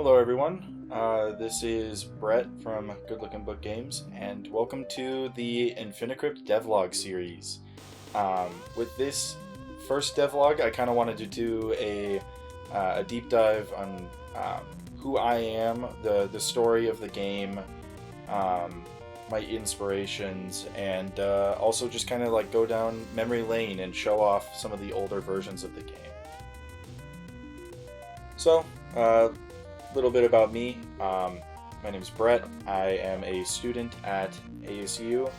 Hello, everyone. This is Brett from Good Looking Book Games, and welcome to the Infinicrypt Devlog series. With this first devlog, I kind of wanted to do a deep dive on who I am, the story of the game, my inspirations, and also just kind of like go down memory lane and show off some of the older versions of the game. So, little bit about me. My name is Brett. I am a student at ASU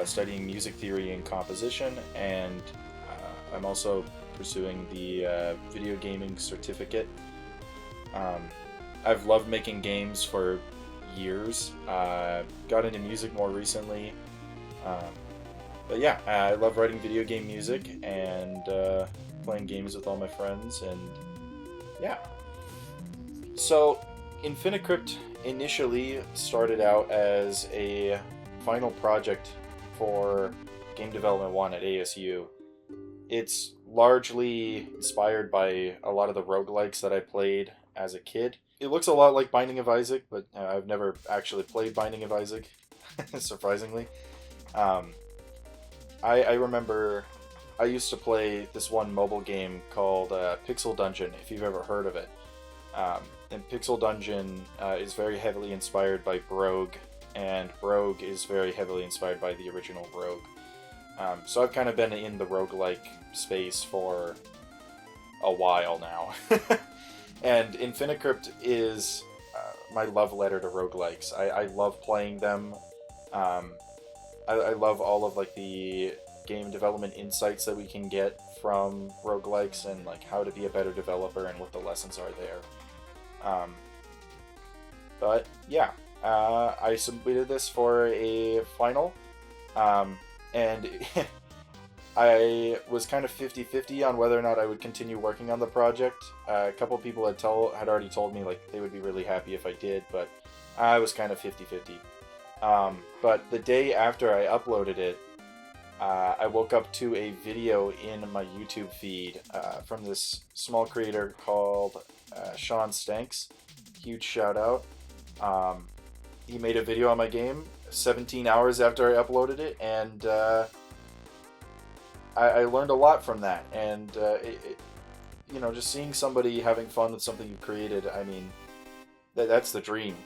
studying music theory and composition, and I'm also pursuing the video gaming certificate. I've loved making games for years. Got into music more recently. But yeah, I love writing video game music and playing games with all my friends, and yeah. So, Infinicrypt initially started out as a final project for Game Development 1 at ASU. It's largely inspired by a lot of the roguelikes that I played as a kid. It looks a lot like Binding of Isaac, but I've never actually played Binding of Isaac, surprisingly. I remember I used to play this one mobile game called Pixel Dungeon, if you've ever heard of it. And Pixel Dungeon is very heavily inspired by Brogue, and Brogue is very heavily inspired by the original Rogue. So I've kind of been in the roguelike space for a while now. And Infinicrypt is my love letter to roguelikes. I love playing them. I love all of like the game development insights that we can get from roguelikes, and like how to be a better developer and what the lessons are there. But yeah, I submitted this for a final, and I was kind of 50-50 on whether or not I would continue working on the project. A couple people had already told me like they would be really happy if I did, but I was kind of 50-50. But the day after I uploaded it, I woke up to a video in my YouTube feed from this small creator called Sean Stanks. Huge shout out. He made a video on my game 17 hours after I uploaded it, and I learned a lot from that. And just seeing somebody having fun with something you created, I mean, that's the dream.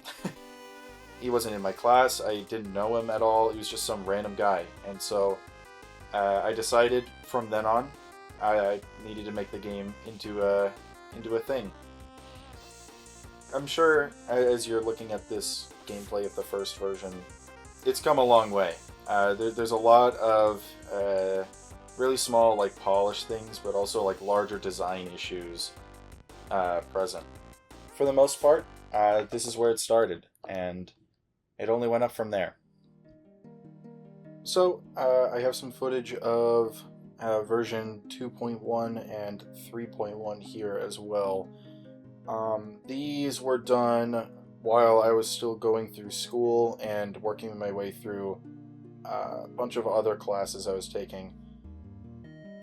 He wasn't in my class. I didn't know him at all. He was just some random guy, and so I decided from then on I needed to make the game into a thing. I'm sure as you're looking at this gameplay of the first version, it's come a long way. There's a lot of really small, like, polish things, but also like larger design issues present. For the most part, this is where it started, and it only went up from there. So, I have some footage of version 2.1 and 3.1 here as well. These were done while I was still going through school and working my way through a bunch of other classes I was taking.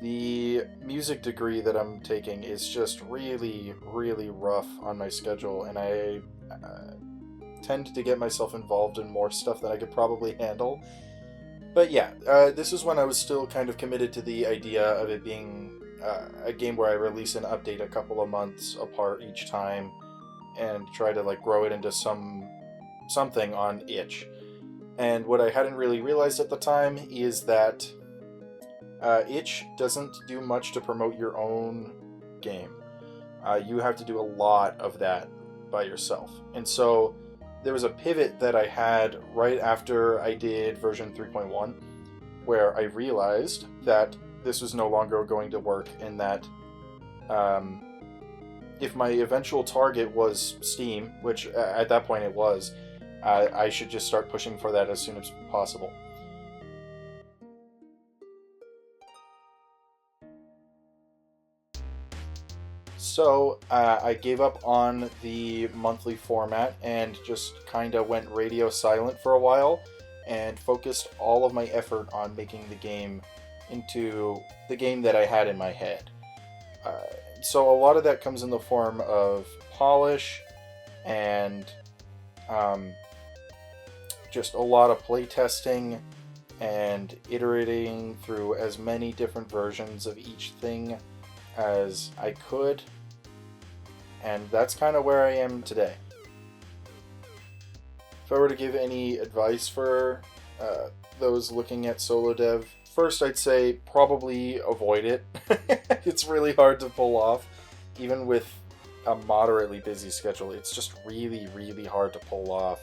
The music degree that I'm taking is just really, really rough on my schedule, and I tend to get myself involved in more stuff than I could probably handle. But yeah, this is when I was still kind of committed to the idea of it being a game where I release an update a couple of months apart each time and try to like grow it into something on itch. And what I hadn't really realized at the time is that itch doesn't do much to promote your own game. You have to do a lot of that by yourself. And so there was a pivot that I had right after I did version 3.1 where I realized that this was no longer going to work, and that if my eventual target was Steam, which at that point it was, I should just start pushing for that as soon as possible. So I gave up on the monthly format and just kind of went radio silent for a while and focused all of my effort on making the game into the game that I had in my head. So a lot of that comes in the form of polish, and just a lot of playtesting and iterating through as many different versions of each thing as I could, and that's kind of where I am today. If I were to give any advice for those looking at solo dev, first I'd say probably avoid it. It's really hard to pull off, even with a moderately busy schedule. It's just really, really hard to pull off.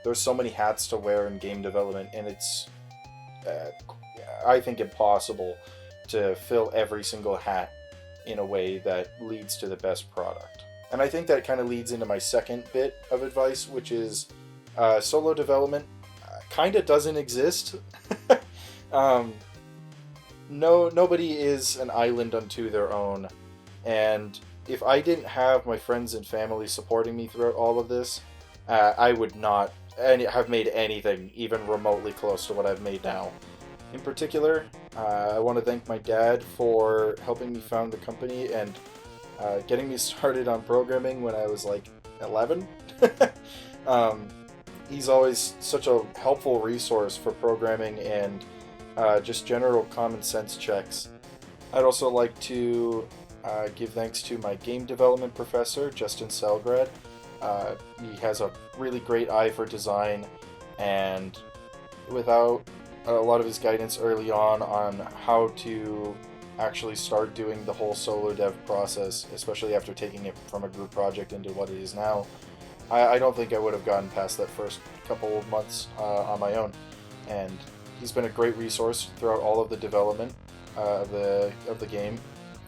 There's so many hats to wear in game development, and it's, I think, impossible to fill every single hat in a way that leads to the best product. And I think that kind of leads into my second bit of advice, which is solo development kind of doesn't exist. Nobody is an island unto their own, and if I didn't have my friends and family supporting me throughout all of this, I would not have made anything even remotely close to what I've made now. In particular, I want to thank my dad for helping me found the company and getting me started on programming when I was like 11. He's always such a helpful resource for programming and just general common sense checks. I'd also like to give thanks to my game development professor, Justin Selgrad. He has a really great eye for design, and without a lot of his guidance early on how to actually start doing the whole solo dev process, especially after taking it from a group project into what it is now, I don't think I would have gotten past that first couple of months on my own. And he's been a great resource throughout all of the development of the game,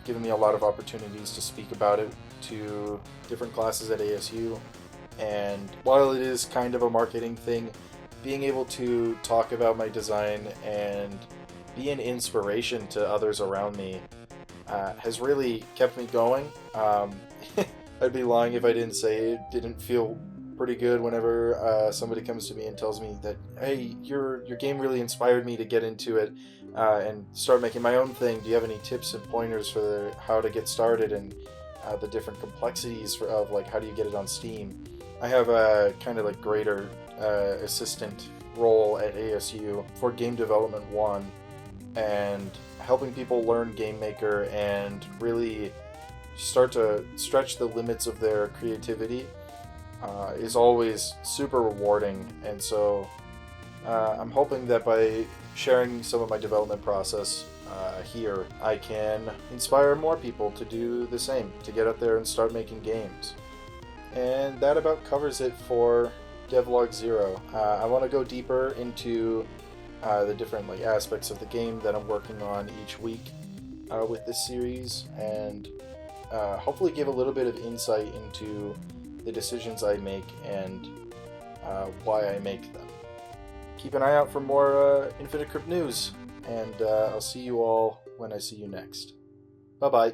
giving me a lot of opportunities to speak about it to different classes at ASU. And while it is kind of a marketing thing, being able to talk about my design and be an inspiration to others around me has really kept me going. I'd be lying if I didn't say it didn't feel pretty good whenever somebody comes to me and tells me that, hey, your game really inspired me to get into it and start making my own thing. Do you have any tips and pointers for how to get started and the different complexities of like how do you get it on Steam? I have a kind of like greater assistant role at ASU for Game Development 1, and helping people learn Game Maker and really start to stretch the limits of their creativity is always super rewarding. And so I'm hoping that by sharing some of my development process here, I can inspire more people to do the same, to get out there and start making games. And that about covers it for Devlog 0. I want to go deeper into the different aspects of the game that I'm working on each week with this series, and hopefully give a little bit of insight into the decisions I make and why I make them. Keep an eye out for more Infinicrypt news, and I'll see you all when I see you next. Bye-bye.